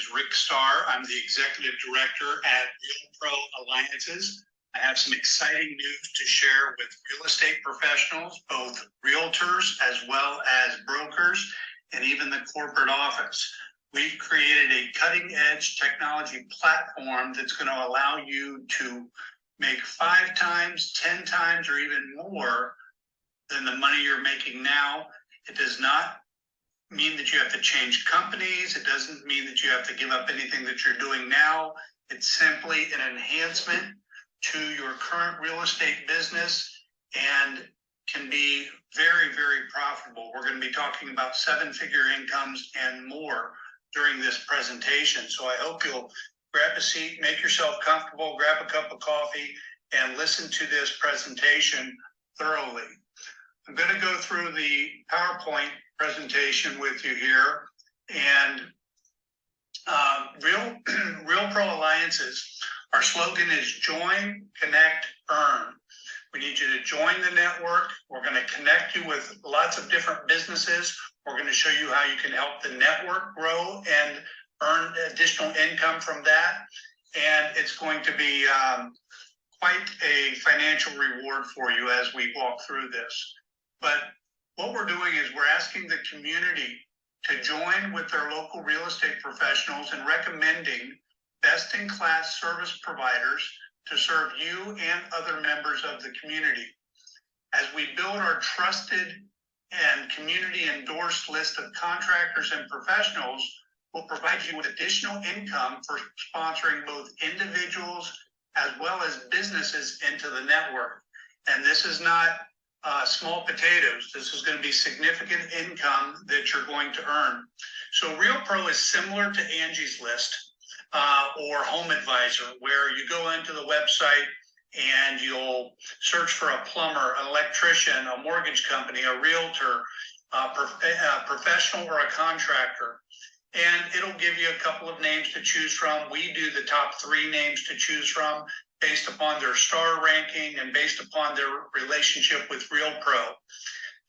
is Rick Starr. I'm the Executive Director at RealPro Alliances. I have some exciting news to share with real estate professionals, both realtors as well as brokers, and even the corporate office. We've created a cutting-edge technology platform that's going to allow you to make 5 times, 10 times, or even more than the money you're making now. It does not mean that you have to change companies. It doesn't mean that you have to give up anything that you're doing now. It's simply an enhancement to your current real estate business and can be very, very profitable. We're going to be talking about 7-figure incomes and more during this presentation. So I hope you'll grab a seat, make yourself comfortable, grab a cup of coffee, and listen to this presentation thoroughly. I'm going to go through the PowerPoint presentation with you here. And RealPro Alliances, our slogan is join, connect, earn. We need you to join the network. We're going to connect you with lots of different businesses. We're going to show you how you can help the network grow and earn additional income from that. And it's going to be quite a financial reward for you as we walk through this. But what we're doing is we're asking the community to join with their local real estate professionals and recommending best-in-class service providers to serve you and other members of the community. As we build our trusted and community-endorsed list of contractors and professionals, we'll provide you with additional income for sponsoring both individuals as well as businesses into the network. And this is not small potatoes. This is going to be significant income that you're going to earn. So RealPro is similar to Angie's List or Home Advisor, where you go into the website and you'll search for a plumber, an electrician, a mortgage company, a realtor, a professional, or a contractor. And it'll give you a couple of names to choose from. We do the top 3 names to choose from based upon their star ranking and based upon their relationship with RealPro.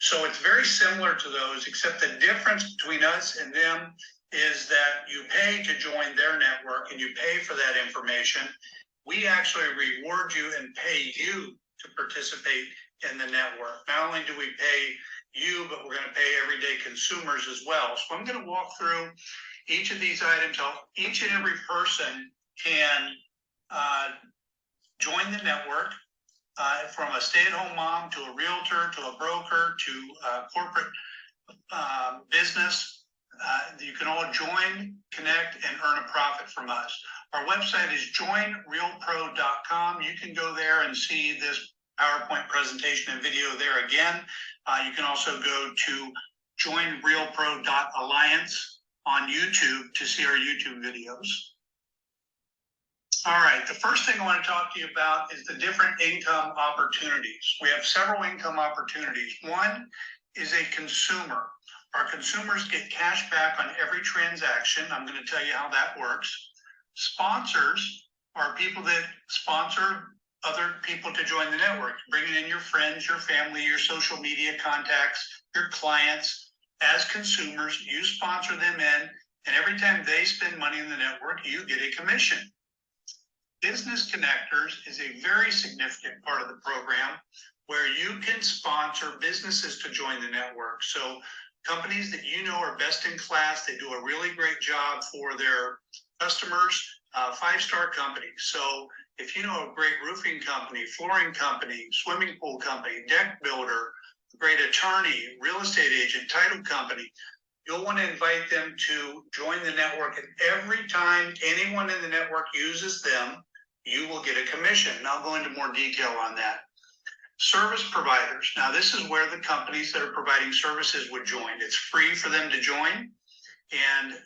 So it's very similar to those, except the difference between us and them is that you pay to join their network and you pay for that information. We actually reward you and pay you to participate in the network. Not only do we pay you, but we're going to pay everyday consumers as well. So I'm going to walk through each of these items. Each and every person can join the network, from a stay-at-home mom to a realtor to a broker to a corporate business. You can all join, connect, and earn a profit from us. Our website is joinrealpro.com. You can go there and see this PowerPoint presentation and video there again. You can also go to joinrealpro.alliance on YouTube to see our YouTube videos. All right, the first thing I want to talk to you about is the different income opportunities. We have several income opportunities. One is a consumer. Our consumers get cash back on every transaction. I'm going to tell you how that works. Sponsors are people that sponsor other people to join the network, bringing in your friends, your family, your social media contacts, your clients. As consumers, you sponsor them in, and every time they spend money in the network, you get a commission. Business Connectors is a very significant part of the program where you can sponsor businesses to join the network. So companies that you know are best in class, they do a really great job for their customers, 5-star companies. So if you know a great roofing company, flooring company, swimming pool company, deck builder, great attorney, real estate agent, title company, you'll want to invite them to join the network. And every time anyone in the network uses them, you will get a commission. And I'll go into more detail on that. Service providers. Now, this is where the companies that are providing services would join. It's free for them to join, and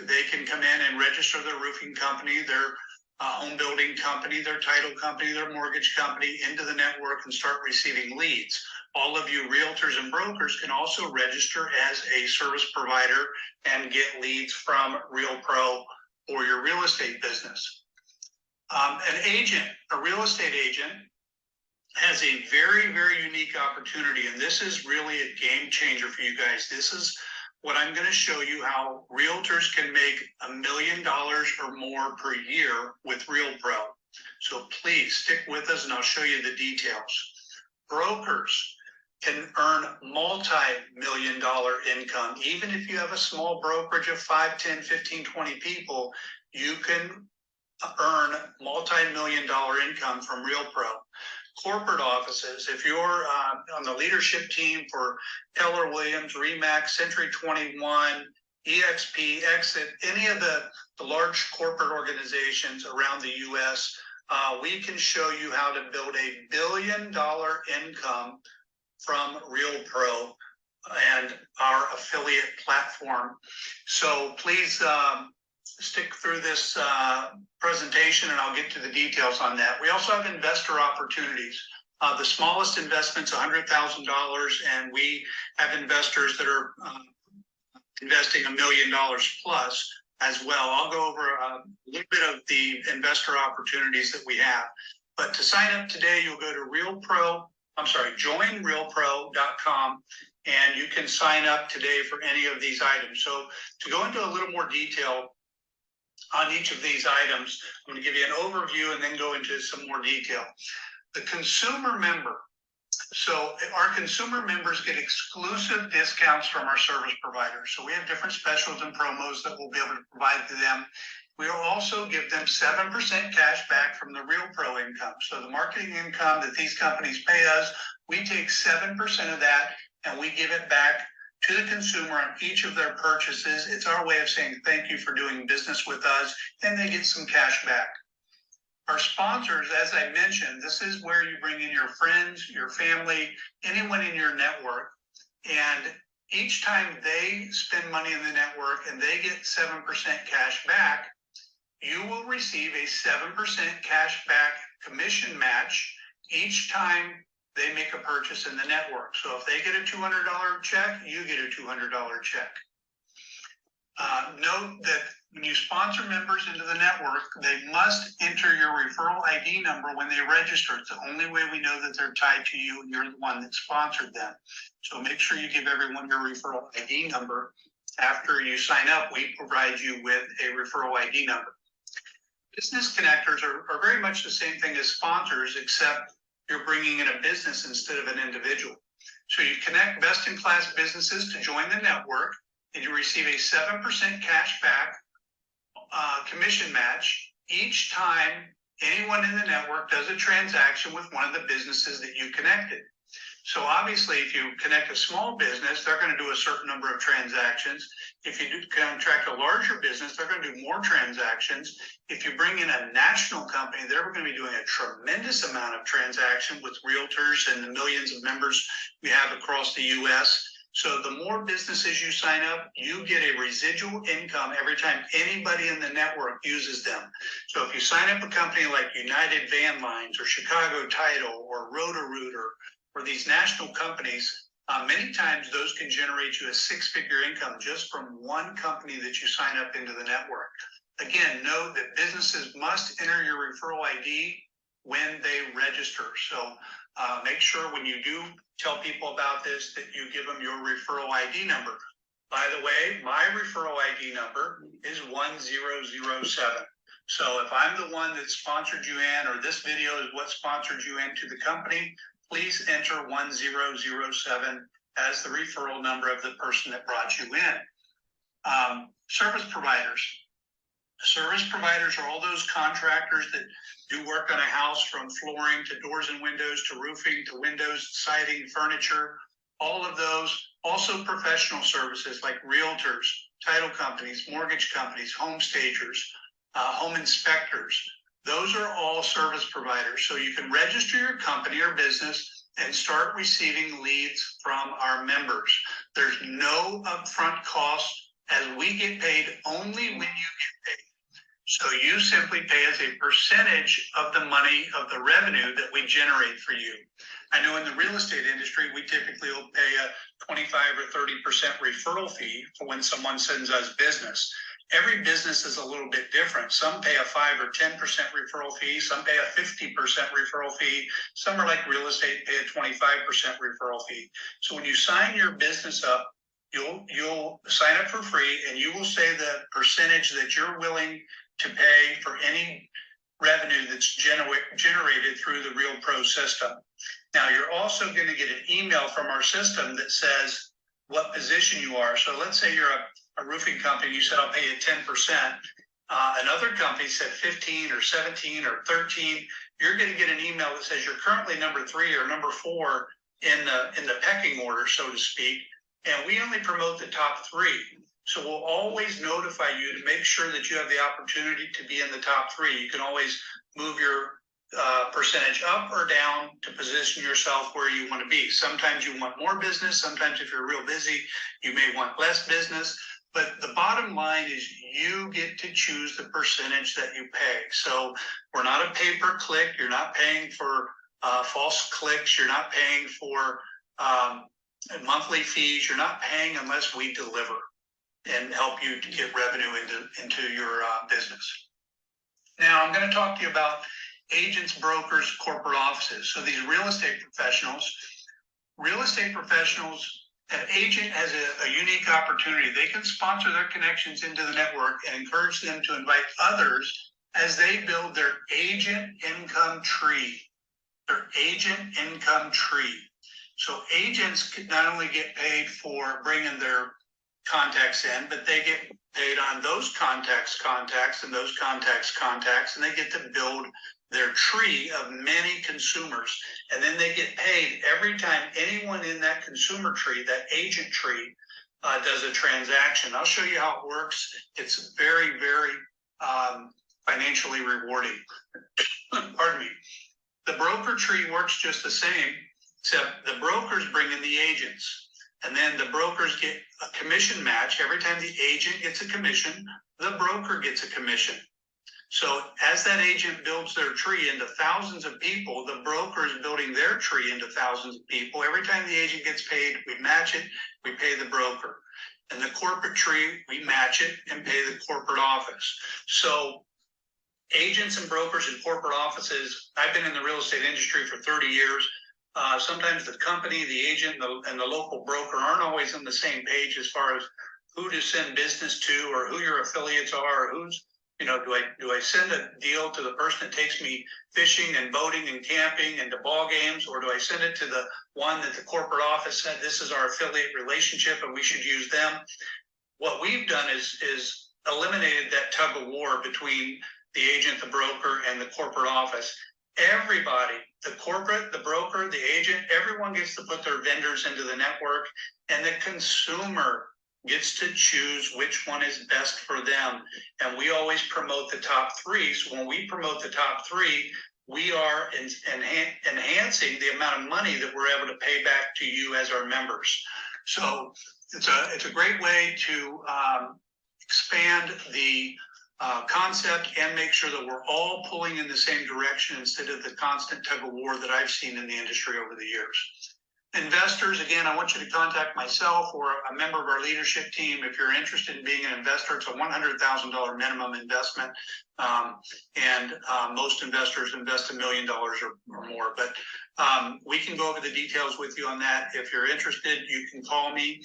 they can come in and register their roofing company, their home building company, their title company, their mortgage company into the network and start receiving leads. All of you realtors and brokers can also register as a service provider and get leads from RealPro or your real estate business. An agent, a real estate agent, has a very, very unique opportunity, and this is really a game changer for you guys. This is what I'm going to show you how realtors can make $1 million or more per year with RealPro. So please stick with us and I'll show you the details. Brokers can earn multi-million-dollar income. Even if you have a small brokerage of 5, 10, 15, 20 people, you can earn multi-million-dollar income from RealPro. Corporate offices, if you're on the leadership team for Keller Williams, Remax, Century 21, EXP, Exit, any of the large corporate organizations around the U.S., we can show you how to build $1 billion income from RealPro and our affiliate platform. So please stick through this presentation and I'll get to the details on that. We also have investor opportunities. The smallest investment's $100,000, and we have investors that are investing $1 million plus as well. I'll go over a little bit of the investor opportunities that we have. But to sign up today, you'll go to joinrealpro.com, and you can sign up today for any of these items. So to go into a little more detail on each of these items, I'm going to give you an overview and then go into some more detail. The consumer member. So our consumer members get exclusive discounts from our service providers. So we have different specials and promos that we'll be able to provide to them. We'll also give them 7% cash back from the RealPro income. So the marketing income that these companies pay us, we take 7% of that and we give it back to the consumer on each of their purchases. It's our way of saying thank you for doing business with us, and they get some cash back. Our sponsors, as I mentioned, this is where you bring in your friends, your family, anyone in your network, and each time they spend money in the network and they get 7% cash back, you will receive a 7% cash back commission match each time they make a purchase in the network. So if they get a $200 check, you get a $200 check. Note that when you sponsor members into the network, they must enter your referral ID number when they register. It's the only way we know that they're tied to you and you're the one that sponsored them. So make sure you give everyone your referral ID number. After you sign up, we provide you with a referral ID number. Business connectors are very much the same thing as sponsors, except you're bringing in a business instead of an individual. So you connect best-in-class businesses to join the network, and you receive a 7% cash back commission match each time anyone in the network does a transaction with one of the businesses that you connected. So obviously, if you connect a small business, they're going to do a certain number of transactions. If you do contract a larger business, they're going to do more transactions. If you bring in a national company, they're going to be doing a tremendous amount of transaction with realtors and the millions of members we have across the U.S. So the more businesses you sign up, you get a residual income every time anybody in the network uses them. So if you sign up a company like United Van Lines or Chicago Title or Roto-Rooter or these national companies, many times those can generate you a six-figure income just from one company that you sign up into the network. Again, note that businesses must enter your referral ID when they register. So make sure when you do tell people about this that you give them your referral ID number. By the way, my referral ID number is 1007. So if I'm the one that sponsored you in, or this video is what sponsored you into the company, please enter 1007 as the referral number of the person that brought you in. Service providers. Service providers are all those contractors that do work on a house, from flooring to doors and windows to roofing to windows, siding, furniture, all of those. Also professional services like realtors, title companies, mortgage companies, home stagers, home inspectors. Those are all service providers. So you can register your company or business and start receiving leads from our members. There's no upfront cost, as we get paid only when you get paid. So you simply pay as a percentage of the money, of the revenue that we generate for you. I know in the real estate industry, we typically will pay a 25 or 30% referral fee for when someone sends us business. Every business is a little bit different. Some pay a 5 or 10% referral fee. Some pay a 50% referral fee. Some are like real estate, pay a 25% referral fee. So when you sign your business up you'll sign up for free, and you will say the percentage that you're willing to pay for any revenue that's generated through the RealPro system. Now, you're also going to get an email from our system that says what position you are. So let's say you're a roofing company, you said, I'll pay you 10%. Another company said 15 or 17 or 13. You're going to get an email that says you're currently number 3 or number 4 in the pecking order, so to speak. And we only promote the top 3. So we'll always notify you to make sure that you have the opportunity to be in the top 3. You can always move your percentage up or down to position yourself where you want to be. Sometimes you want more business. Sometimes if you're real busy, you may want less business. But the bottom line is you get to choose the percentage that you pay. So we're not a pay-per-click. You're not paying for false clicks. You're not paying for monthly fees. You're not paying unless we deliver and help you to get revenue into your business. Now, I'm going to talk to you about agents, brokers, corporate offices. So these real estate professionals, an agent has a unique opportunity. They can sponsor their connections into the network and encourage them to invite others as they build their agent income tree. So agents could not only get paid for bringing their contacts in, but they get paid on those contacts, and those contacts, and they get to build their tree of many consumers. And then they get paid every time anyone in that consumer tree, that agent tree, does a transaction. I'll show you how it works. It's very, very financially rewarding. Pardon me. The broker tree works just the same, except the brokers bring in the agents. And then the brokers get a commission match. Every time the agent gets a commission, the broker gets a commission. So as that agent builds their tree into thousands of people, the broker is building their tree into thousands of people. Every time the agent gets paid, we match it, we pay the broker. And the corporate tree, we match it and pay the corporate office. So agents and brokers in corporate offices, I've been in the real estate industry for 30 years. Sometimes the company, the agent, and the local broker aren't always on the same page as far as who to send business to or who your affiliates are, or who's, do I send a deal to the person that takes me fishing and boating and camping and to ball games, or do I send it to the one that the corporate office said this is our affiliate relationship and we should use them? What we've done is eliminated that tug of war between the agent, the broker, and the corporate office. Everybody, the corporate, the broker, the agent, everyone gets to put their vendors into the network, and the consumer gets to choose which one is best for them. And we always promote the top 3. So when we promote the top 3, we are enhancing the amount of money that we're able to pay back to you as our members. So it's a great way to expand the concept and make sure that we're all pulling in the same direction instead of the constant tug of war that I've seen in the industry over the years. Investors, again, I want you to contact myself or a member of our leadership team. If you're interested in being an investor, it's a $100,000 minimum investment. And most investors invest $1 million or more. But we can go over the details with you on that. If you're interested, you can call me.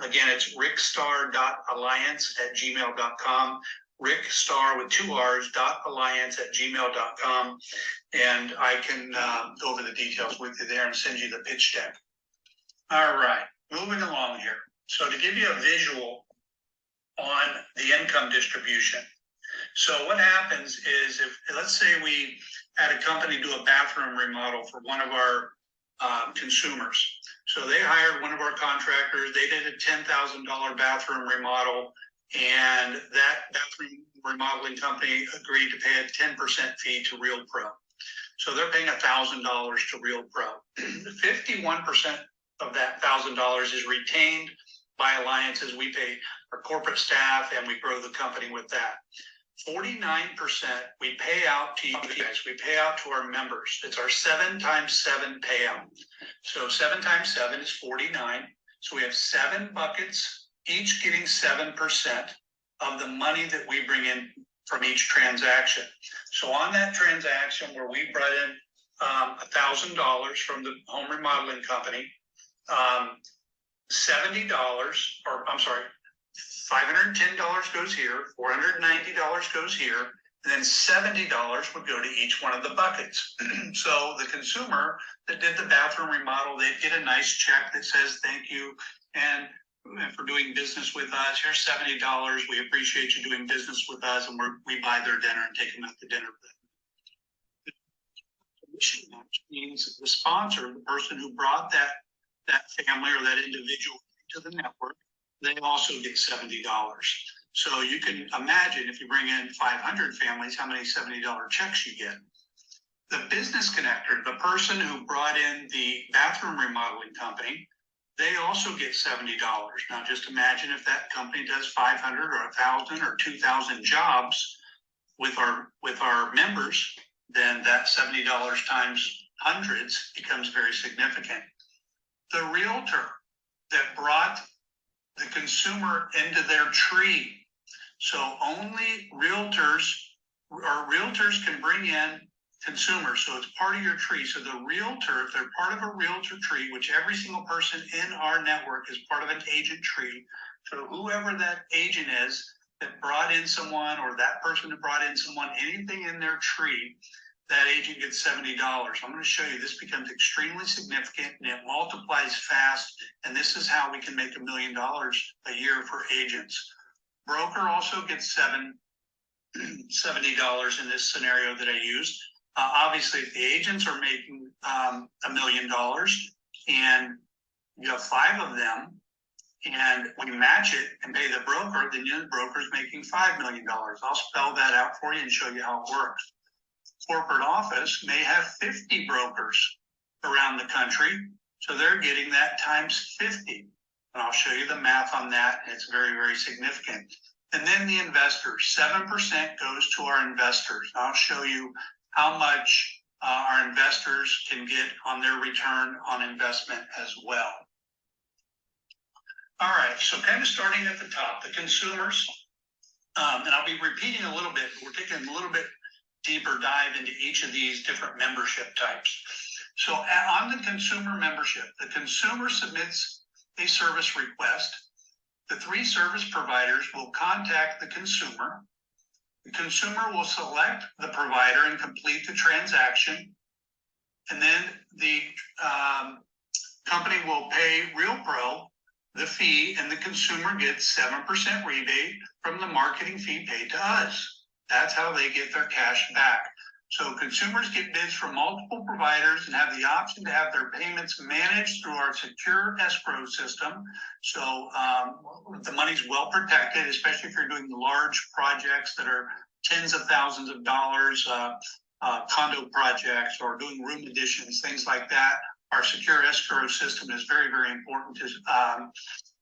Again, it's rickstar.alliance@gmail.com. rickstar with 2 R's .alliance@gmail.com, and I can go over the details with you there and send you the pitch deck. All right, moving along here. So to give you a visual on the income distribution. So what happens is, if let's say we had a company do a bathroom remodel for one of our consumers. So they hired one of our contractors. They did a $10,000 bathroom remodel. And that bathroom remodeling company agreed to pay a 10% fee to RealPro. So they're paying $1,000 to RealPro. 51% of that $1,000 is retained by alliances. We pay our corporate staff and we grow the company with that. 49% we pay out to you guys. We pay out to our members. It's our 7 times 7 payout. So 7 times 7 is 49. So we have 7 buckets, each getting 7% of the money that we bring in from each transaction. So on that transaction where we brought in $1,000 from the home remodeling company, $70, or I'm sorry, $510 goes here, $490 goes here, and then $70 would go to each one of the buckets. So the consumer that did the bathroom remodel, they'd get a nice check that says thank you and for doing business with us. Here's $70. We appreciate you doing business with us, and we buy their dinner and take them out to dinner. Commission match means the sponsor, the person who brought that family or that individual to the network, they also get $70. So you can imagine if you bring in 500 families, how many $70 checks you get. The business connector, the person who brought in the bathroom remodeling company, they also get $70. Now just imagine if that company does 500 or 1,000 or 2,000 jobs with our members, then that $70 times hundreds becomes very significant. The realtor that brought the consumer into their tree. So only realtors can bring in consumers. So it's part of your tree. So the realtor, if they're part of a realtor tree, which every single person in our network is part of an agent tree. So whoever that agent is that brought in someone, or that person that brought in someone, anything in their tree, that agent gets $70. I'm going to show you this becomes extremely significant and it multiplies fast. And this is how we can make $1 million a year for agents. Broker also gets $70 in this scenario that I used. Obviously, if the agents are making $1 million and you have 5 of them, and we match it and pay the broker, then the broker is making $5 million. I'll spell that out for you and show you how it works. Corporate office may have 50 brokers around the country, so they're getting that times 50. And I'll show you the math on that. It's very, very significant. And then the investors, 7% goes to our investors. I'll show you how much our investors can get on their return on investment as well. All right, so kind of starting at the top, the consumers, and I'll be repeating a little bit. We're taking a little bit deeper dive into each of these different membership types. So on the consumer membership, the consumer submits a service request. The 3 service providers will contact the consumer. The consumer will select the provider and complete the transaction. And then the company will pay RealPro the fee, and the consumer gets 7% rebate from the marketing fee paid to us. That's how they get their cash back. So consumers get bids from multiple providers and have the option to have their payments managed through our secure escrow system. So the money's well protected, especially if you're doing large projects that are tens of thousands of dollars, condo projects or doing room additions, things like that. Our secure escrow system is very, very important to,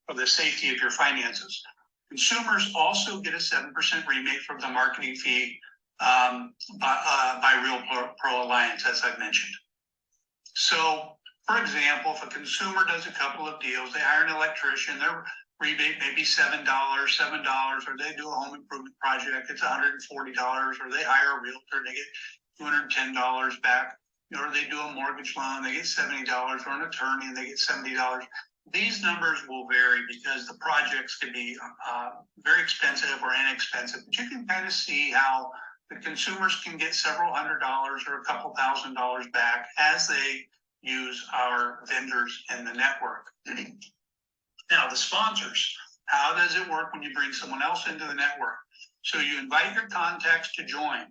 for the safety of your finances. Consumers also get a 7% rebate from the marketing fee by RealPro Alliance, as I mentioned. So, for example, if a consumer does a couple of deals, they hire an electrician, their rebate may be $7, or they do a home improvement project, it's $140, or they hire a realtor, they get $210 back, or they do a mortgage loan, they get $70, or an attorney, and they get $70. These numbers will vary because the projects can be very expensive or inexpensive, but you can kind of see how the consumers can get several $100 or a couple $1,000 back as they use our vendors in the network. Now, the sponsors, how does it work when you bring someone else into the network? So you invite your contacts to join.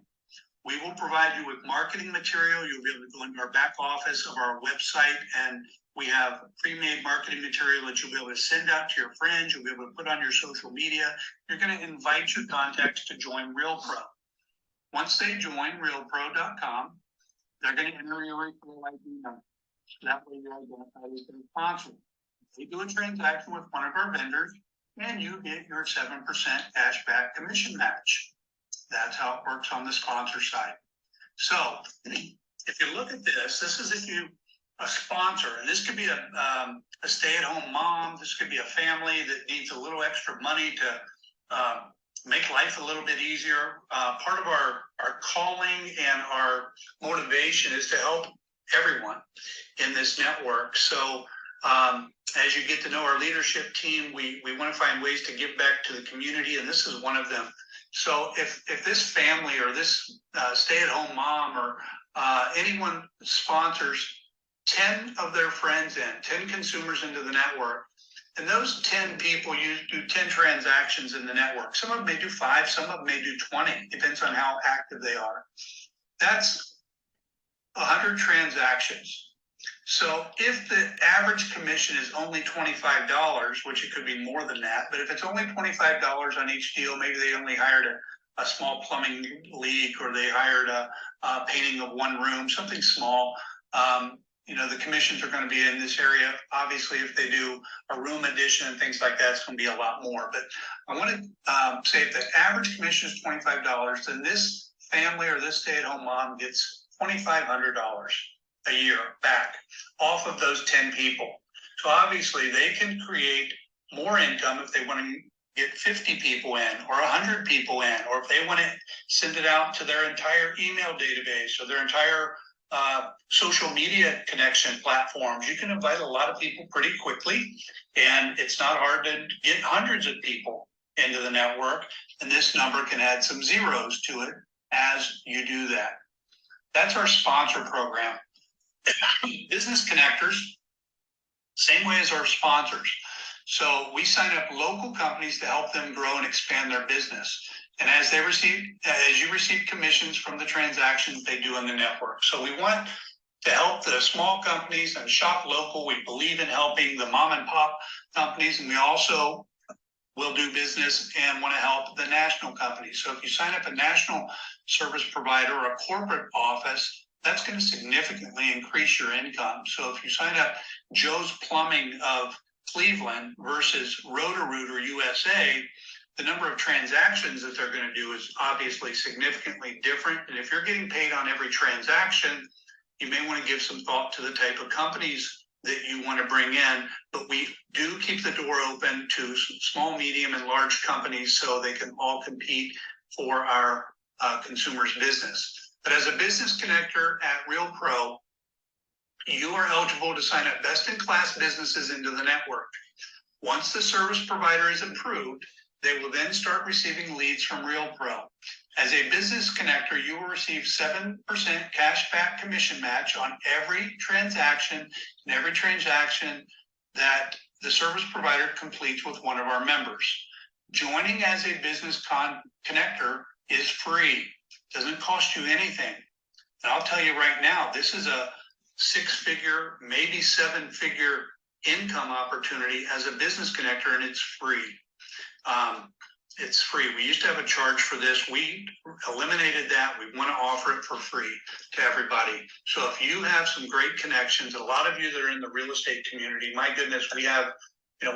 We will provide you with marketing material. You'll be able to go into our back office of our website, and we have pre-made marketing material that you'll be able to send out to your friends. You'll be able to put on your social media. You're going to invite your contacts to join RealPro. Once they join RealPro.com, they're going to enter your referral ID number. So that way you're identified as their sponsor. They do a transaction with one of our vendors, and you get your 7% cashback commission match. That's how it works on the sponsor side. So if you look at this, this is if you a sponsor, and this could be a stay-at-home mom. This could be a family that needs a little extra money to make life a little bit easier. Part of our calling and our motivation is to help everyone in this network. So As you get to know our leadership team, we want to find ways to give back to the community, and this is one of them. So if this family or this stay-at-home mom or anyone sponsors 10 of their friends 10 consumers into the network, and those 10 people do 10 transactions in the network. Some of them may do 5, some of them may do 20, depends on how active they are. That's 100 transactions. So if the average commission is only $25, which it could be more than that, but if it's only $25 on each deal, maybe they only hired a small plumbing league, or they hired a painting of one room, something small. The commissions are going to be in this area. Obviously, if they do a room addition and things like that, it's going to be a lot more. But I want to say if the average commission is $25, then this family or this stay-at-home mom gets $2,500 a year back off of those 10 people. So obviously they can create more income if they want to get 50 people in or 100 people in, or if they want to send it out to their entire email database or their entire social media connection platforms. You can invite a lot of people pretty quickly, and it's not hard to get hundreds of people into the network, and this number can add some zeros to it as you do that. That's our sponsor program. Business connectors, same way as our sponsors. So we sign up local companies to help them grow and expand their business. And as you receive commissions from the transactions they do in the network. So we want to help the small companies and shop local. We believe in helping the mom and pop companies, and we also will do business and want to help the national companies. So if you sign up a national service provider or a corporate office, that's going to significantly increase your income. So if you sign up Joe's Plumbing of Cleveland versus Roto-Rooter USA, the number of transactions that they're going to do is obviously significantly different. And if you're getting paid on every transaction, you may want to give some thought to the type of companies that you want to bring in. But we do keep the door open to small, medium, and large companies so they can all compete for our consumers' business. But as a business connector at RealPro, you are eligible to sign up best-in-class businesses into the network. Once the service provider is approved, they will then start receiving leads from RealPro. As a business connector, you will receive 7% cashback commission match on every transaction that the service provider completes with one of our members. Joining as a business connector is free. Doesn't cost you anything. And I'll tell you right now, this is a 6-figure, maybe 7-figure income opportunity as a business connector, and it's free. It's free. We used to have a charge for this. We eliminated that. We want to offer it for free to everybody. So if you have some great connections, a lot of you that are in the real estate community, my goodness, we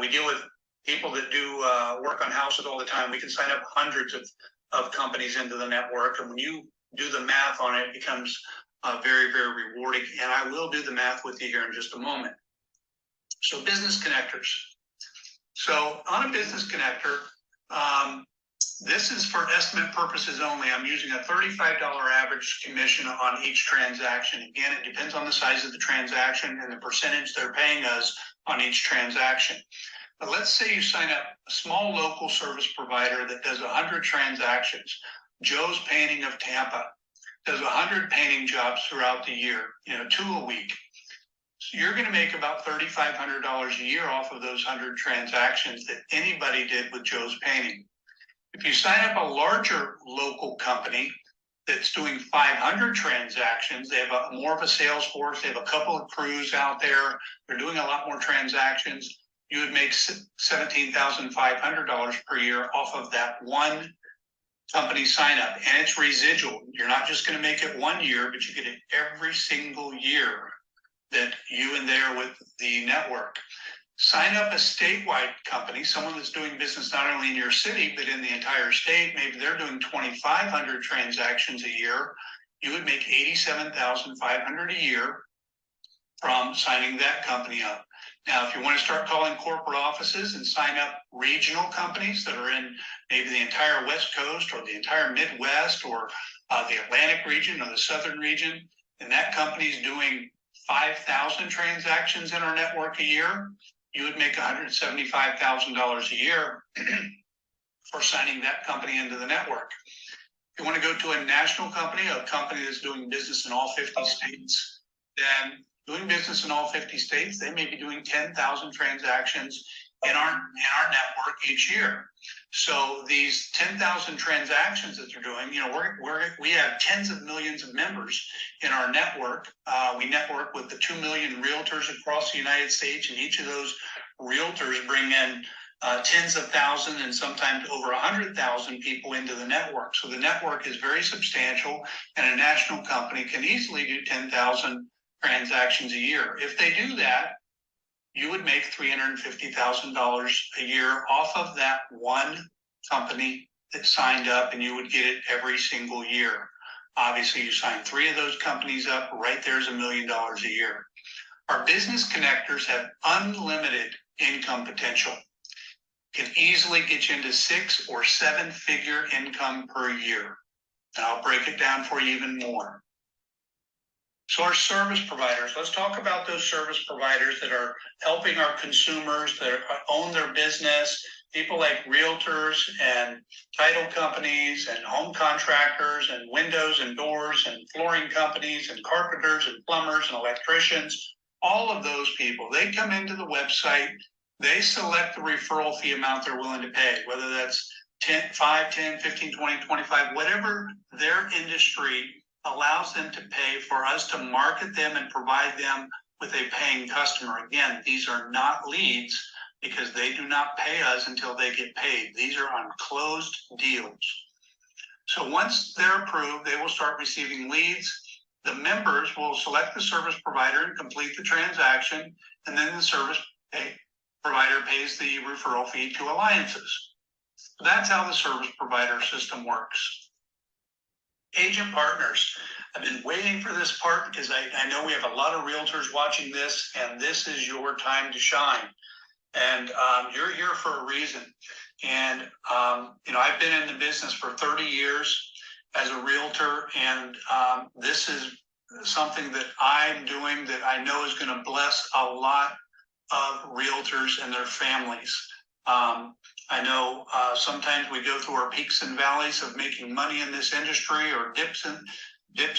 deal with people that do work on houses all the time. We can sign up hundreds of companies into the network. And when you do the math on it, it becomes very, very rewarding. And I will do the math with you here in just a moment. So business connectors. So on a business connector, this is for estimate purposes only. I'm using a $35 average commission on each transaction. Again, it depends on the size of the transaction and the percentage they're paying us on each transaction. But let's say you sign up a small local service provider that does 100 transactions. Joe's Painting of Tampa does 100 painting jobs throughout the year, 2 a week. So you're going to make about $3,500 a year off of those 100 transactions that anybody did with Joe's Painting. If you sign up a larger local company that's doing 500 transactions, they have more of a sales force, they have a couple of crews out there, they're doing a lot more transactions, you would make $17,500 per year off of that one company sign up. And it's residual. You're not just going to make it 1 year, but you get it every single year that you and they are with the network. Sign up a statewide company, someone that's doing business not only in your city, but in the entire state. Maybe they're doing 2,500 transactions a year. You would make $87,500 a year from signing that company up. Now, if you want to start calling corporate offices and sign up regional companies that are in maybe the entire West Coast or the entire Midwest or the Atlantic region or the Southern region, and that company's doing 5,000 transactions in our network a year, you would make $175,000 a year for signing that company into the network. If you want to go to a national company, a company that's doing business in all 50 states, then doing business in all 50 states, they may be doing 10,000 transactions in our network each year. So these 10,000 transactions that they're doing, we have tens of millions of members in our network. We network with the 2 million realtors across the United States, and each of those realtors bring in tens of thousands and sometimes over 100,000 people into the network. So the network is very substantial, and a national company can easily do 10,000 transactions a year. If they do that, you would make $350,000 a year off of that one company that signed up, and you would get it every single year. Obviously, you sign 3 of those companies up, right there's $1 million a year. Our business connectors have unlimited income potential. Can easily get you into 6 or 7 figure income per year. And I'll break it down for you even more. So our service providers, let's talk about those service providers that are helping our consumers that own their business, people like realtors and title companies and home contractors and windows and doors and flooring companies and carpenters and plumbers and electricians. All of those people, they come into the website, they select the referral fee amount they're willing to pay, whether that's 10, 5, 10, 15, 20, 25, whatever their industry allows them to pay for us to market them and provide them with a paying customer. Again, these are not leads because they do not pay us until they get paid. These are on closed deals. So once they're approved, they will start receiving leads. The members will select the service provider and complete the transaction, and then the service provider pays the referral fee to alliances. That's how the service provider system works. Agent partners. I've been waiting for this part because I know we have a lot of realtors watching this, and this is your time to shine. And you're here for a reason. And I've been in the business for 30 years as a realtor, and this is something that I'm doing that I know is going to bless a lot of realtors and their families. I know sometimes we go through our peaks and valleys of making money in this industry, or dips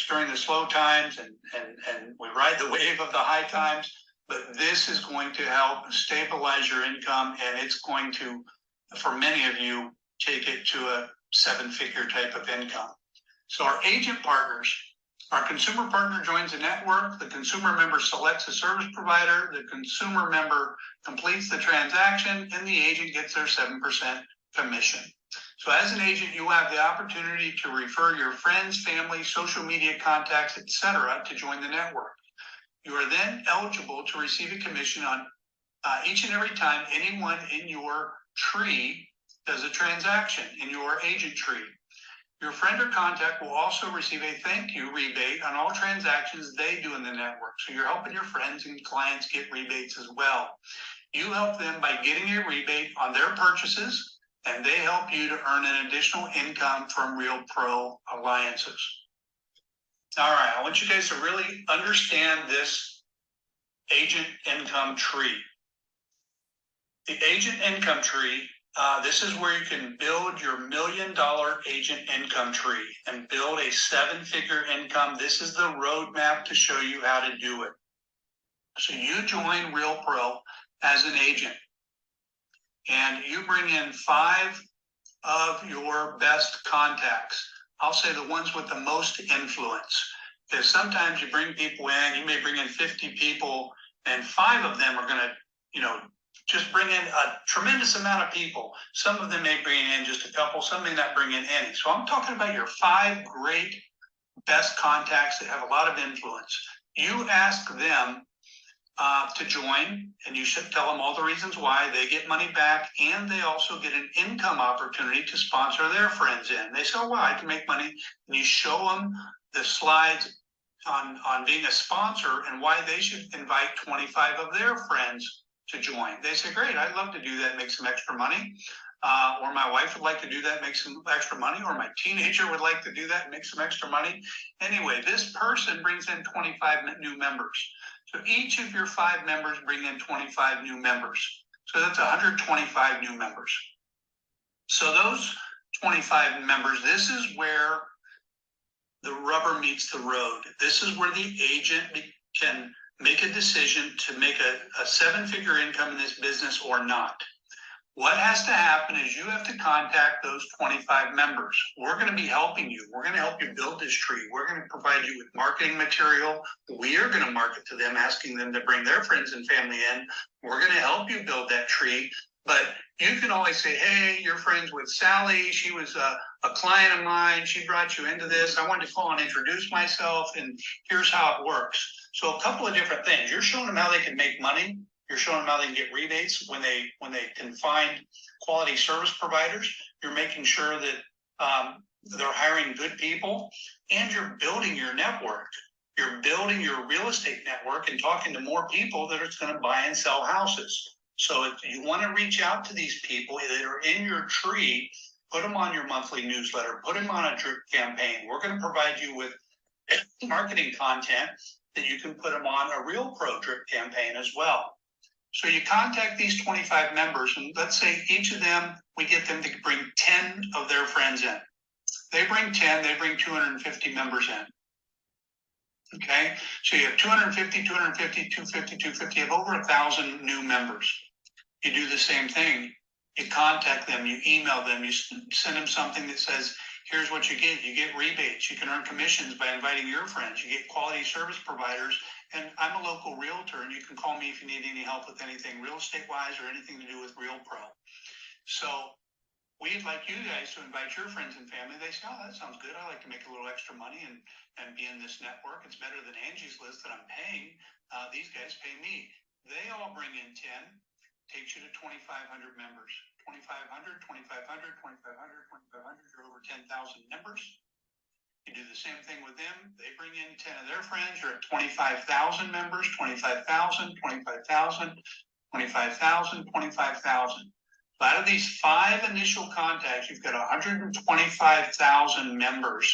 during the slow times, and we ride the wave of the high times. But this is going to help stabilize your income, and it's going to, for many of you, take it to a 7-figure type of income. So our agent partners, our consumer partner joins a network, the consumer member selects a service provider, the consumer member completes the transaction, and the agent gets their 7% commission. So as an agent, you have the opportunity to refer your friends, family, social media contacts, etc. to join the network. You are then eligible to receive a commission on each and every time anyone in your tree does a transaction, in your agent tree. Your friend or contact will also receive a thank you rebate on all transactions they do in the network. So you're helping your friends and clients get rebates as well. You help them by getting a rebate on their purchases, and they help you to earn an additional income from RealPro alliances. All right, I want you guys to really understand this agent income tree. The agent income tree, this is where you can build your $1 million agent income tree and build a 7-figure income. This is the roadmap to show you how to do it. So you join RealPro as an agent, and you bring in 5 of your best contacts. I'll say the ones with the most influence, because sometimes you bring people in, you may bring in 50 people, and 5 of them are going to, just bring in a tremendous amount of people. Some of them may bring in just a couple, some may not bring in any. So I'm talking about your 5 great best contacts that have a lot of influence. You ask them to join, and you should tell them all the reasons why. They get money back, and they also get an income opportunity to sponsor their friends in. They say, oh, wow, I can make money. And you show them the slides on being a sponsor and why they should invite 25 of their friends to join. They say, great, I'd love to do that, make some extra money. Or my wife would like to do that, make some extra money. Or my teenager would like to do that, make some extra money. Anyway, this person brings in 25 new members. So each of your 5 members bring in 25 new members. So that's 125 new members. So those 25 members, this is where the rubber meets the road. This is where the agent can make a decision to make a 7-figure income in this business or not. What has to happen is you have to contact those 25 members. We're going to be helping you. We're going to help you build this tree. We're going to provide you with marketing material. We are going to market to them, asking them to bring their friends and family in. We're going to help you build that tree. But you can always say, hey, you're friends with Sally. She was a client of mine. She brought you into this. I wanted to call and introduce myself, and here's how it works. So a couple of different things. You're showing them how they can make money. You're showing them how they can get rebates when they can find quality service providers. You're making sure that they're hiring good people, and you're building your network. You're building your real estate network and talking to more people that are going to buy and sell houses. So if you want to reach out to these people that are in your tree, put them on your monthly newsletter, put them on a drip campaign. We're going to provide you with marketing content that you can put them on a RealPro drip campaign as well. So you contact these 25 members, and let's say each of them, we get them to bring 10 of their friends in. They bring 10, they bring 250 members in. Okay, so you have 250, 250, 250, 250, you have over 1,000 new members. You do the same thing. You contact them, you email them, you send them something that says, here's what you get. You get rebates. You can earn commissions by inviting your friends. You get quality service providers. And I'm a local realtor, and you can call me if you need any help with anything real estate-wise or anything to do with RealPro. So we'd like you guys to invite your friends and family. They say, oh, that sounds good. I like to make a little extra money and be in this network. It's better than Angie's List that I'm paying. These guys pay me. They all bring in 10. Takes you to 2,500 members. 2,500, 2,500, 2,500, 2,500. You're over 10,000 members. You do the same thing with them. They bring in 10 of their friends. You're at 25,000 members, 25,000, 25,000, 25,000, 25,000. So out of these 5 initial contacts, you've got 125,000 members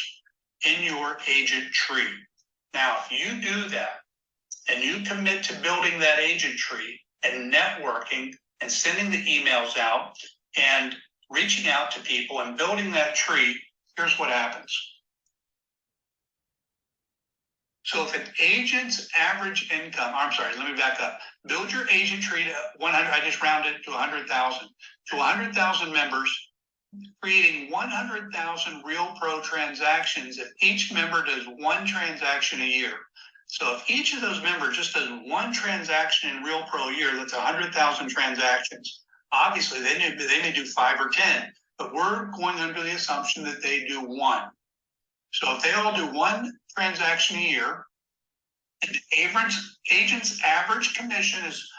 in your agent tree. Now, if you do that and you commit to building that agent tree and networking and sending the emails out and reaching out to people and building that tree, here's what happens. So if an agent's average income, let me back up. Build your agent tree to 100, I just rounded it to 100,000. To 100,000 members, creating 100,000 RealPro transactions if each member does 1 transaction a year. So if each of those members just does 1 transaction in RealPro a year, that's 100,000 transactions. Obviously, they may do 5 or 10, but we're going under the assumption that they do 1. So if they all do 1 transaction a year, and agent's average commission is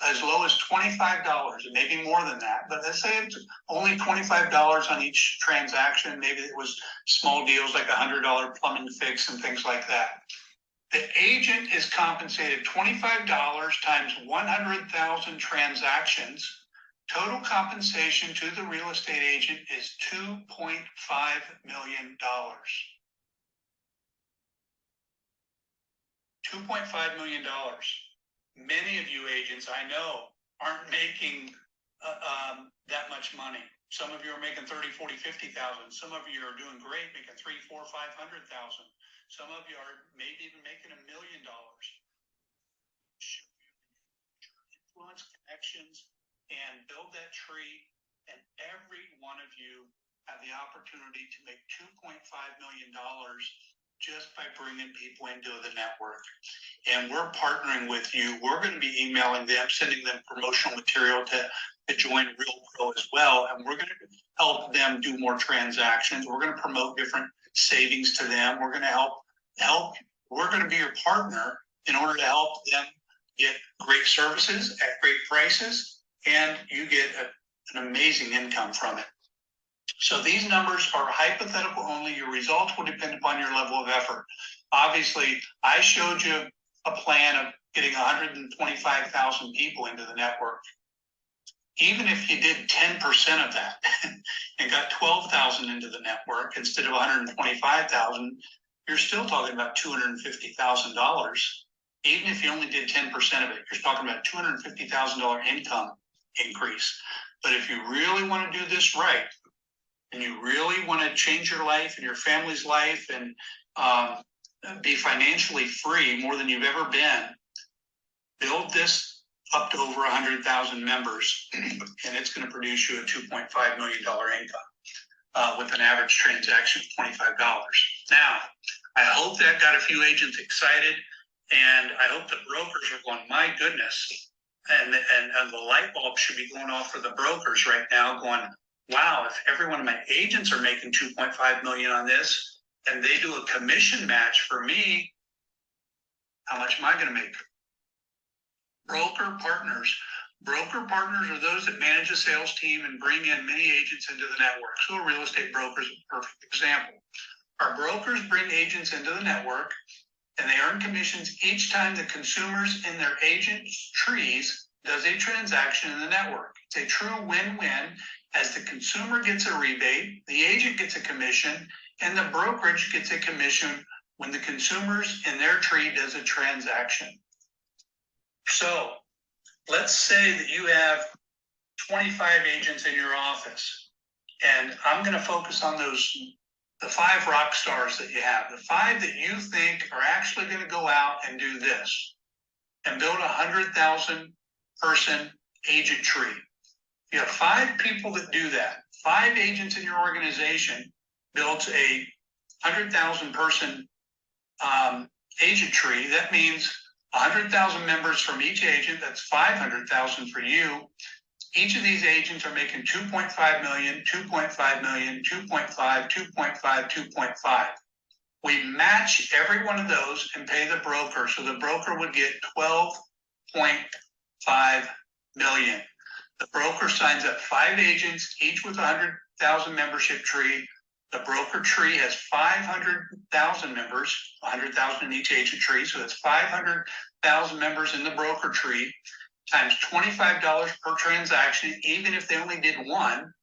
as low as $25, and maybe more than that, but let's say it's only $25 on each transaction. Maybe it was small deals like $100 plumbing fix and things like that. The agent is compensated $25 times 100,000 transactions. Total compensation to the real estate agent is $2.5 million. $2.5 million. Many of you agents I know aren't making that much money. Some of you are making 30, 40, 50,000. Some of you are doing great, making 3, 4, 500,000. Some of you are maybe even making $1 million. Influence, connections, and build that tree. And every one of you have the opportunity to make $2.5 million just by bringing people into the network. And we're partnering with you. We're going to be emailing them, sending them promotional material to join RealPro as well. And we're going to help them do more transactions. We're going to promote different savings to them. We're going to help. We're going to be your partner in order to help them get great services at great prices, and you get an amazing income from it. So these numbers are hypothetical only. Your results will depend upon your level of effort. Obviously, I showed you a plan of getting 125,000 people into the network. Even if you did 10% of that and got 12,000 into the network instead of 125,000, you're still talking about $250,000. Even if you only did 10% of it, you're talking about $250,000 income increase. But if you really want to do this right, and you really want to change your life and your family's life and be financially free more than you've ever been, build this up to over 100,000 members, and it's going to produce you a $2.5 million income with an average transaction of $25. Now, I hope that got a few agents excited, and I hope the brokers are going, my goodness, and the light bulb should be going off for the brokers right now, going, wow, if every one of my agents are making $2.5 million on this, and they do a commission match for me, how much am I going to make? Broker partners. Broker partners are those that manage a sales team and bring in many agents into the network. So a real estate broker is a perfect example. Our brokers bring agents into the network, and they earn commissions each time the consumers in their agents' trees does a transaction in the network. It's a true win-win, as the consumer gets a rebate, the agent gets a commission, and the brokerage gets a commission when the consumers in their tree does a transaction. So let's say that you have 25 agents in your office, and I'm going to focus on the 5 rock stars that you have, the 5 that you think are actually going to go out and do this and build a 100,000 person agent tree. You have 5 people that do that. 5 agents in your organization builds a 100,000 person agent tree. That means 100,000 members from each agent. That's 500,000 for you. Each of these agents are making 2.5 million, 2.5 million, 2.5, 2.5, 2.5. We match every one of those and pay the broker. So the broker would get 12.5 million. The broker signs up 5 agents, each with a 100,000 membership tree. The broker tree has 500,000 members, 100,000 in each agent tree. So that's 500,000 members in the broker tree, times $25 per transaction, even if they only did 1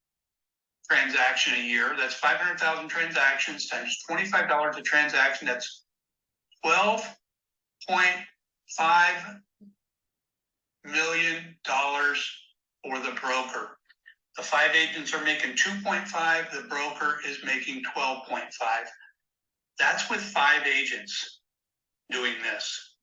transaction a year. That's 500,000 transactions times $25 a transaction. That's $12.5 million for the broker. The 5 agents are making 2.5. The broker is making 12.5. That's with 5 agents doing this.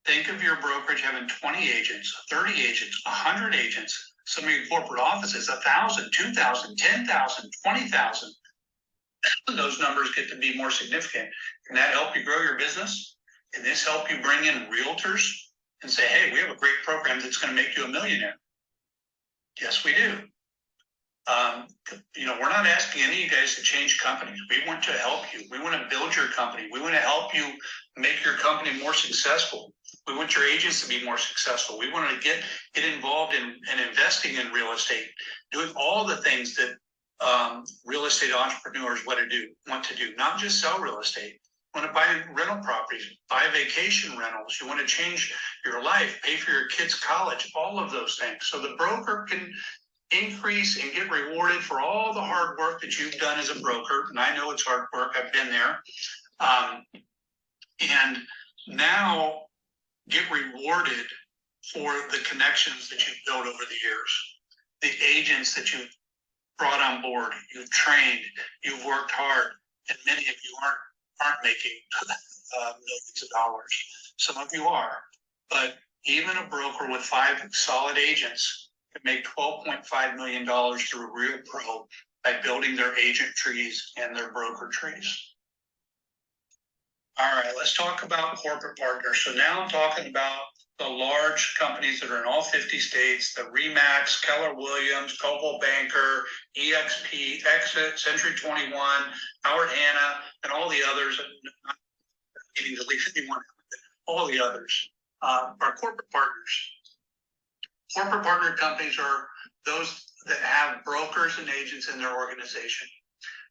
Think of your brokerage having 20 agents, 30 agents, 100 agents. Some of your corporate offices, 1,000, 2,000, 10,000, 20,000. Those numbers get to be more significant. Can that help you grow your business? Can this help you bring in realtors and say, hey, we have a great program that's going to make you a millionaire? Yes, we do. We're not asking any of you guys to change companies. We want to help you. We want to build your company. We want to help you make your company more successful. We want your agents to be more successful. We want to get involved in investing in real estate, doing all the things that real estate entrepreneurs want to do, not just sell real estate. You want to buy rental properties, buy vacation rentals. You want to change your life, pay for your kids' college, all of those things. So the broker can increase and get rewarded for all the hard work that you've done as a broker. And I know it's hard work. I've been there. And now get rewarded for the connections that you've built over the years, the agents that you've brought on board, you've trained, you've worked hard, and many of you aren't making millions of dollars. Some of you are, but even a broker with 5 solid agents can make $12.5 million through RealPro by building their agent trees and their broker trees. All right, let's talk about corporate partners. So now I'm talking about the large companies that are in all 50 states, the RE/MAX, Keller Williams, Coldwell Banker, EXP, Exit, Century 21, Howard Hanna, and all the others. I'm not needing to leave anyone out, all the others are corporate partners. Corporate partner companies are those that have brokers and agents in their organization.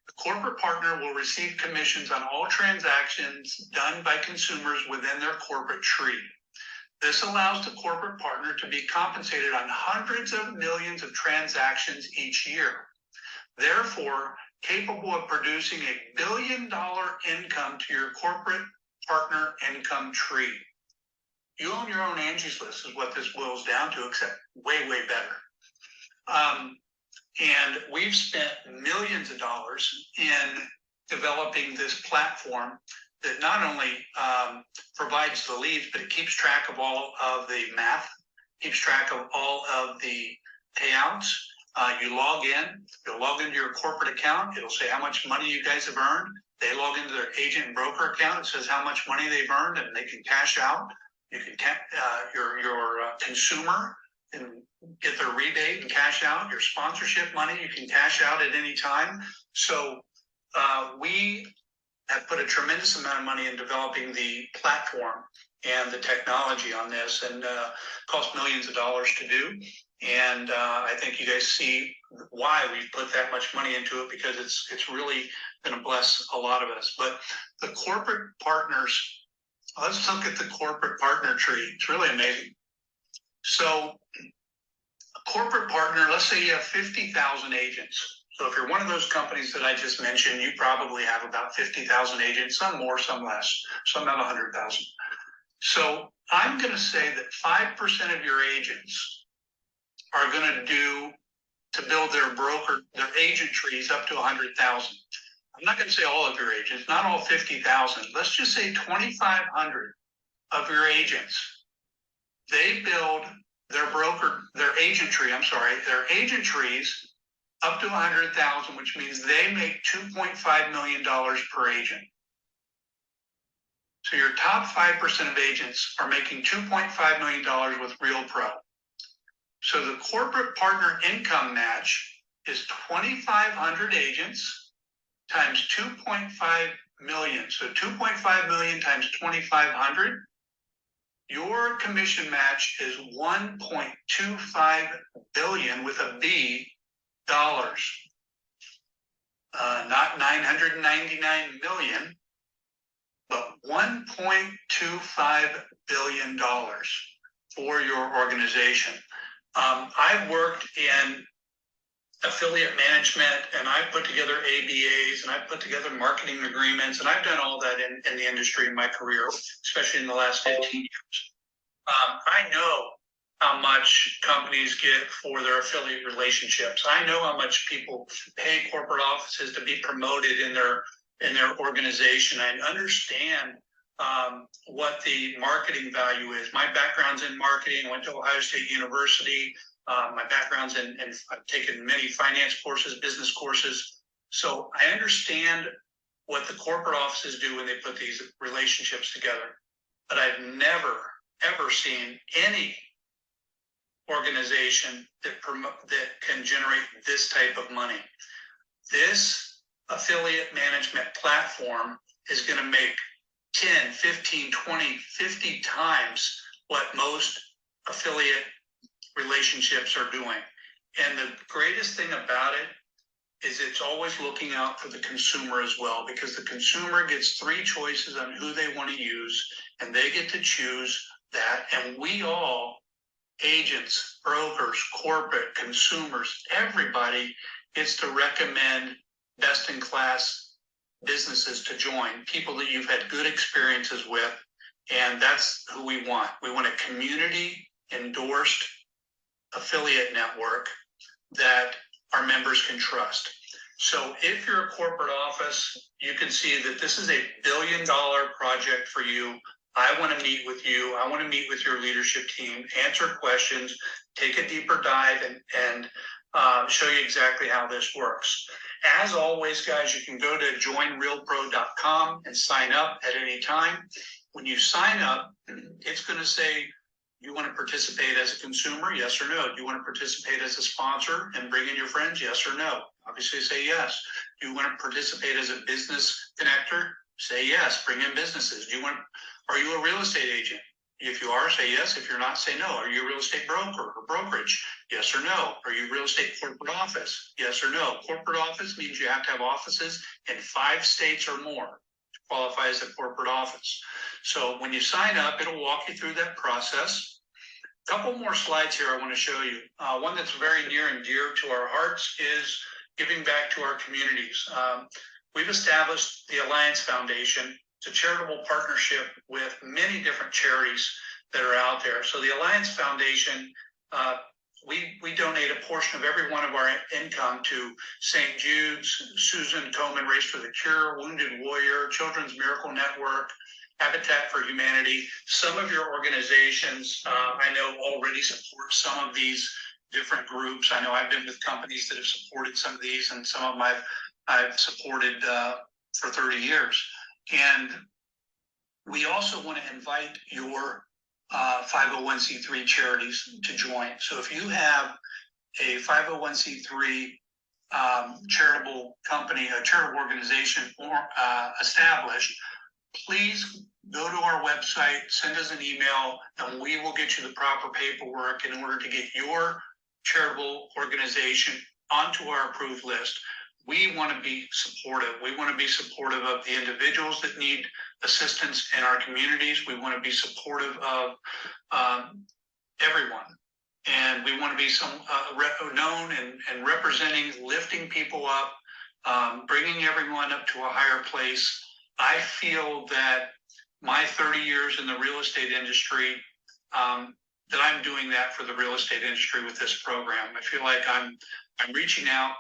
The corporate partner will receive commissions on all transactions done by consumers within their corporate tree. This allows the corporate partner to be compensated on hundreds of millions of transactions each year, therefore capable of producing $1 billion income to your corporate partner income tree. You own your own Angie's List is what this boils down to, except way, way better. And we've spent millions of dollars in developing this platform that not only provides the leads, but it keeps track of all of the math, keeps track of all of the payouts. You log in, you'll log into your corporate account. It'll say how much money you guys have earned. They log into their agent and broker account. It says how much money they've earned and they can cash out. You can your consumer can get their rebate and cash out. Your sponsorship money you can cash out at any time. So we have put a tremendous amount of money in developing the platform and the technology on this, and cost millions of dollars to do. And I think you guys see why we've put that much money into it, because it's really going to bless a lot of us. But the corporate partners, let's look at the corporate partner tree. It's really amazing. So a corporate partner, let's say you have 50,000 agents. So if you're one of those companies that I just mentioned, you probably have about 50,000 agents, some more, some less, some have 100,000. So I'm going to say that 5% of your agents are going to build their agent trees up to 100,000. I'm not going to say all of your agents, not all 50,000. Let's just say 2,500 of your agents, they build their agent trees up to 100,000, which means they make $2.5 million per agent. So your top 5% of agents are making $2.5 million with RealPro. So the corporate partner income match is 2,500 agents times 2.5 million. So 2.5 million times 2,500. Your commission match is 1.25 billion with a B dollars. Not 999 million, but $1.25 billion for your organization. I've worked in affiliate management, and I've put together ABAs, and I've put together marketing agreements, and I've done all that in the industry in my career, especially in the last 15 years. I know how much companies get for their affiliate relationships. I know how much people pay corporate offices to be promoted in their organization. I understand what the marketing value is. My background's in marketing. I went to Ohio State University. My background's in I've taken many finance courses, business courses. So I understand what the corporate offices do when they put these relationships together. But I've never, ever seen any organization that can generate this type of money. This affiliate management platform is going to make 10, 15, 20, 50 times what most affiliate relationships are doing. And the greatest thing about it is it's always looking out for the consumer as well, because the consumer gets 3 choices on who they want to use, and they get to choose that. And we all, agents, brokers, corporate, consumers, everybody gets to recommend best-in-class businesses to join, people that you've had good experiences with, and that's who we want. We want a community-endorsed affiliate network that our members can trust. So if you're a corporate office, you can see that this is a $1 billion project for you. I want to meet with you. I want to meet with your leadership team, answer questions, take a deeper dive, and show you exactly how this works. As always, guys, you can go to joinrealpro.com and sign up at any time. When you sign up, it's going to say, you want to participate as a consumer? Yes or no? Do you want to participate as a sponsor and bring in your friends? Yes or no? Obviously say yes. Do you want to participate as a business connector? Say yes, bring in businesses. Are you a real estate agent? If you are, say yes. If you're not, say no. Are you a real estate broker or brokerage? Yes or no. Are you a real estate corporate office? Yes or no. Corporate office means you have to have offices in 5 states or more. qualify as a corporate office. So when you sign up, it'll walk you through that process. A couple more slides here I want to show you. One that's very near and dear to our hearts is giving back to our communities. We've established the Alliance Foundation. It's a charitable partnership with many different charities that are out there. So the Alliance Foundation, we donate a portion of every one of our income to St. Jude's, Susan Komen Race for the Cure, Wounded Warrior, Children's Miracle Network, Habitat for Humanity. Some of your organizations, I know, already support some of these different groups. I know I've been with companies that have supported some of these, and some of them I've supported for 30 years. And we also want to invite your 501c3 charities to join. So if you have a 501c3 charitable company, a charitable organization established, please go to our website, send us an email, and we will get you the proper paperwork in order to get your charitable organization onto our approved list. We want to be supportive. We want to be supportive of the individuals that need assistance in our communities. We want to be supportive of everyone. And we want to be known and representing, lifting people up, bringing everyone up to a higher place. I feel that my 30 years in the real estate industry, that I'm doing that for the real estate industry with this program. I feel like I'm reaching out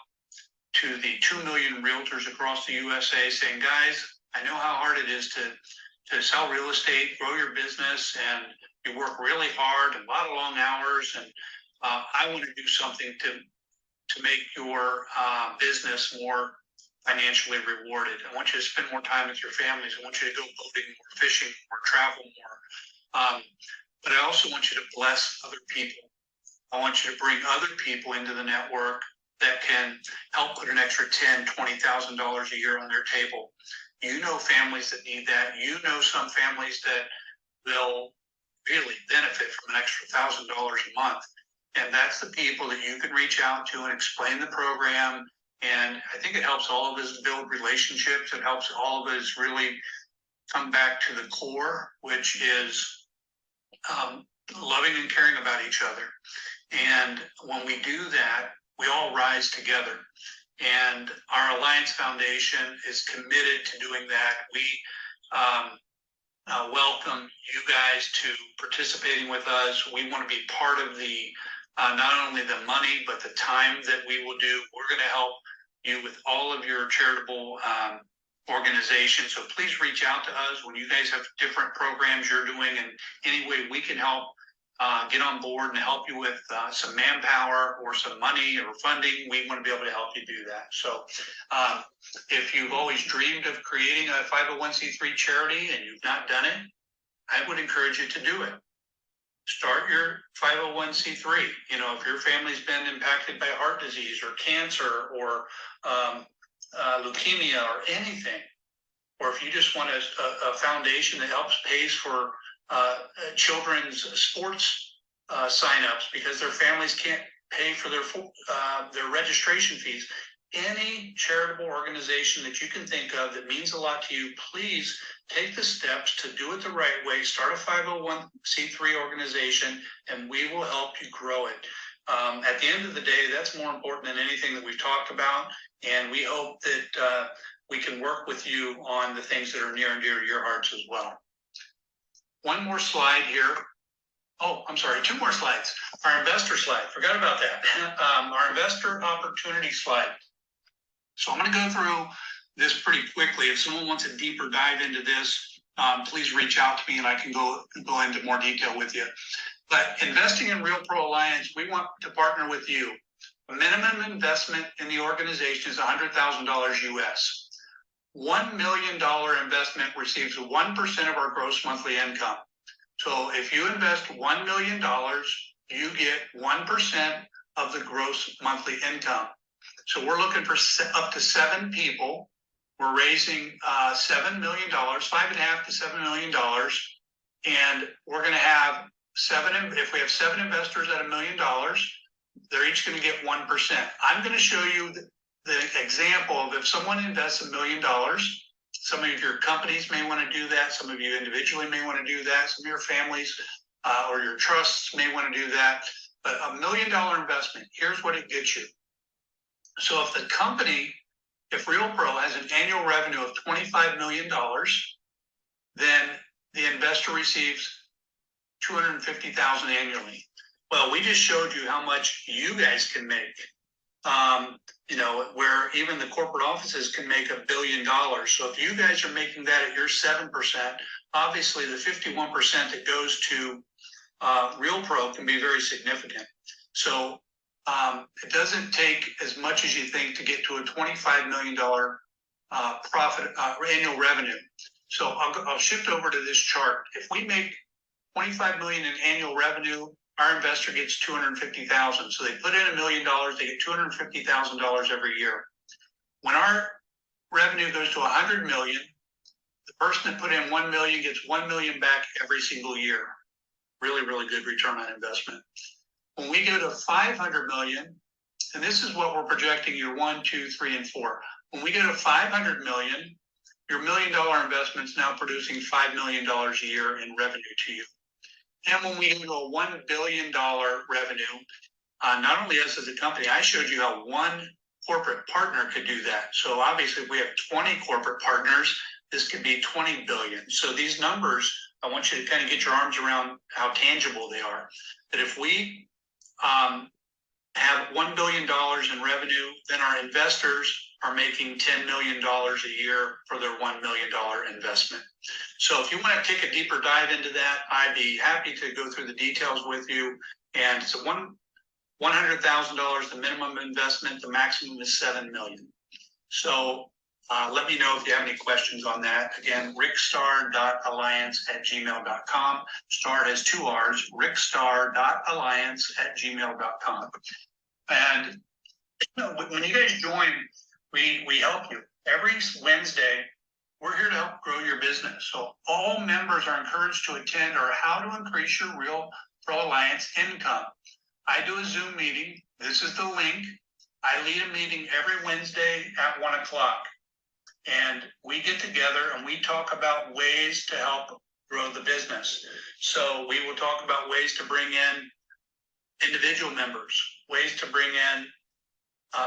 to the 2 million realtors across the USA saying, guys, I know how hard it is to sell real estate, grow your business, and you work really hard, a lot of long hours, and I want to do something to make your business more financially rewarded. I want you to spend more time with your families. I want you to go boating more, fishing more, travel more. But I also want you to bless other people. I want you to bring other people into the network that can help put an extra $10,000, $20,000 a year on their table. You know families that need that. You know some families that they'll really benefit from an extra $1,000 a month. And that's the people that you can reach out to and explain the program. And I think it helps all of us build relationships. It helps all of us really come back to the core, which is loving and caring about each other. And when we do that, we all rise together. And our Alliance Foundation is committed to doing that. We welcome you guys to participating with us. We want to be part of the not only the money, but the time that we will do. We're going to help you with all of your charitable organizations. So please reach out to us when you guys have different programs you're doing, and any way we can help get on board and help you with some manpower or some money or funding. We want to be able to help you do that. So if you've always dreamed of creating a 501c3 charity and you've not done it, I would encourage you to do it. Start your 501c3. You know, if your family's been impacted by heart disease or cancer or leukemia or anything, or if you just want a foundation that helps pays for children's sports signups because their families can't pay for their registration fees. Any charitable organization that you can think of that means a lot to you, please take the steps to do it the right way. Start a 501c3 organization, and we will help you grow it. At the end of the day, that's more important than anything that we've talked about, and we hope that we can work with you on the things that are near and dear to your hearts as well. One more slide here. Oh, I'm sorry, 2 more slides. Our investor slide, forgot about that. Our investor opportunity slide. So I'm going to go through this pretty quickly. If someone wants a deeper dive into this, please reach out to me and I can go into more detail with you. But investing in RealPro Alliance, we want to partner with you. A minimum investment in the organization is $100,000 US. $1 million investment receives 1% of our gross monthly income. So if you invest $1 million, you get 1% of the gross monthly income. So we're looking for up to 7 people. We're raising $7 million, $5.5 to $7 million. And we're going to have if we have 7 investors at $1 million, they're each going to get 1%. I'm going to show you the example of if someone invests $1 million, Some of your companies may want to do that. Some of you individually may want to do that. Some of your families or your trusts may want to do that. But $1 million investment, here's what it gets you. So if the company, if RealPro has an annual revenue of $25 million, then the investor receives $250,000 annually. Well, we just showed you how much you guys can make. Where even the corporate offices can make $1 billion. So if you guys are making that at your 7%, obviously the 51% that goes to RealPro can be very significant. So it doesn't take as much as you think to get to a $25 million profit annual revenue. So I'll shift over to this chart. If we make $25 million in annual revenue, our investor gets $250,000. So they put in $1 million, they get $250,000 every year. When our revenue goes to $100 million, the person that put in $1 million gets $1 million back every single year. Really, really good return on investment. When we go to $500 million, and this is what we're projecting year 1, 2, 3, and 4. When we go to $500 million, your $1 million investment is now producing $5 million a year in revenue to you. And when we go to a $1 billion revenue, not only us as a company, I showed you how one corporate partner could do that. So obviously, if we have 20 corporate partners, this could be 20 billion. So these numbers, I want you to kind of get your arms around how tangible they are. That if we have $1 billion in revenue, then our investors are making $10 million a year for their $1 million investment. So if you want to take a deeper dive into that, I'd be happy to go through the details with you. And so $100,000, the minimum investment, the maximum is $7 million. So let me know if you have any questions on that. Again, rickstar.alliance@gmail.com. Star has 2 R's, rickstar.alliance@gmail.com. And when you guys join, we help you. Every Wednesday, we're here to help grow your business. So all members are encouraged to attend our How to Increase Your RealPro Alliance Income. I do a Zoom meeting. This is the link. I lead a meeting every Wednesday at 1 o'clock. And we get together and we talk about ways to help grow the business. So we will talk about ways to bring in individual members, ways to bring in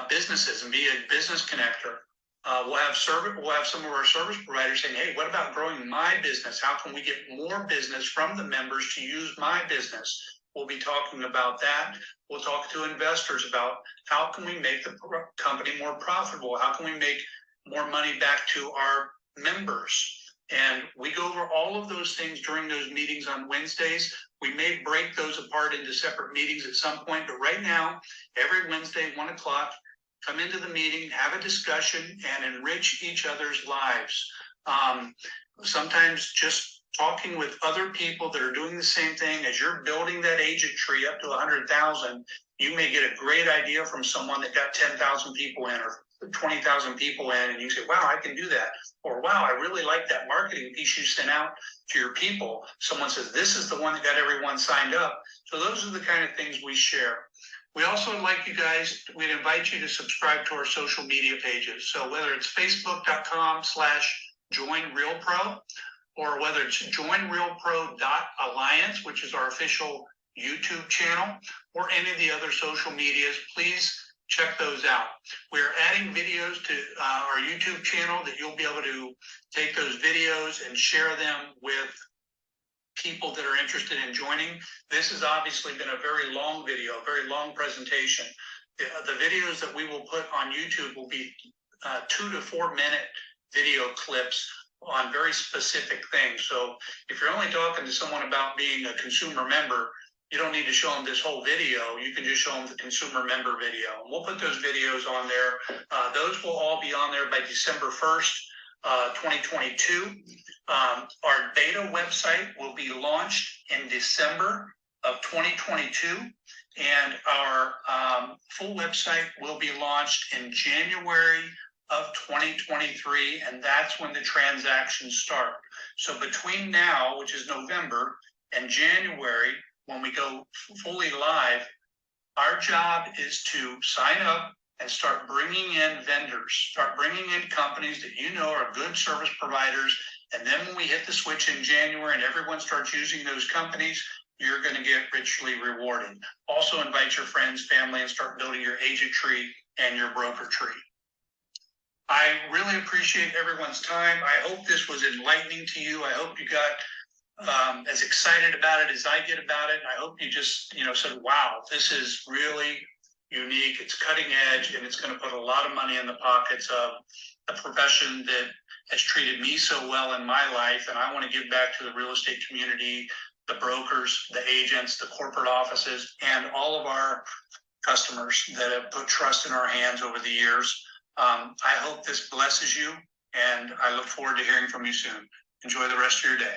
businesses and be a business connector. We'll have some of our service providers saying, hey, what about growing my business? How can we get more business from the members to use my business? We'll be talking about that. We'll talk to investors about how can we make the company more profitable? How can we make more money back to our members? And we go over all of those things during those meetings on Wednesdays. We may break those apart into separate meetings at some point, but right now, every Wednesday, 1 o'clock, come into the meeting, have a discussion, and enrich each other's lives. Sometimes just talking with other people that are doing the same thing, as you're building that agent tree up to 100,000, you may get a great idea from someone that got 10,000 people in or 20,000 people in, and you say, wow, I can do that. Or, wow, I really like that marketing piece you sent out to your people. Someone says, this is the one that got everyone signed up. So those are the kind of things we share. We also like you guys, we'd invite you to subscribe to our social media pages. So whether it's facebook.com/joinrealpro, or whether it's joinrealpro.alliance, which is our official YouTube channel, or any of the other social medias, please check those out. We're adding videos to our YouTube channel that you'll be able to take those videos and share them with people that are interested in joining. This has obviously been a very long video, a very long presentation. The videos that we will put on YouTube will be 2 to 4 minute video clips on very specific things. So if you're only talking to someone about being a consumer member, you don't need to show them this whole video. You can just show them the consumer member video. We'll put those videos on there. Those will all be on there by December 1st, 2022. Our beta website will be launched in December of 2022. And our full website will be launched in January of 2023. And that's when the transactions start. So between now, which is November, and January, when we go fully live, our job is to sign up and start bringing in vendors, start bringing in companies that you know are good service providers. And then when we hit the switch in January and everyone starts using those companies, you're going to get richly rewarded. Also invite your friends, family, and start building your agent tree and your broker tree. I really appreciate everyone's time. I hope this was enlightening to you. I hope you got as excited about it as I get about it. I hope you just, said, wow, this is really unique. It's cutting edge, and it's going to put a lot of money in the pockets of a profession that has treated me so well in my life. And I want to give back to the real estate community, the brokers, the agents, the corporate offices, and all of our customers that have put trust in our hands over the years. I hope this blesses you, and I look forward to hearing from you soon. Enjoy the rest of your day.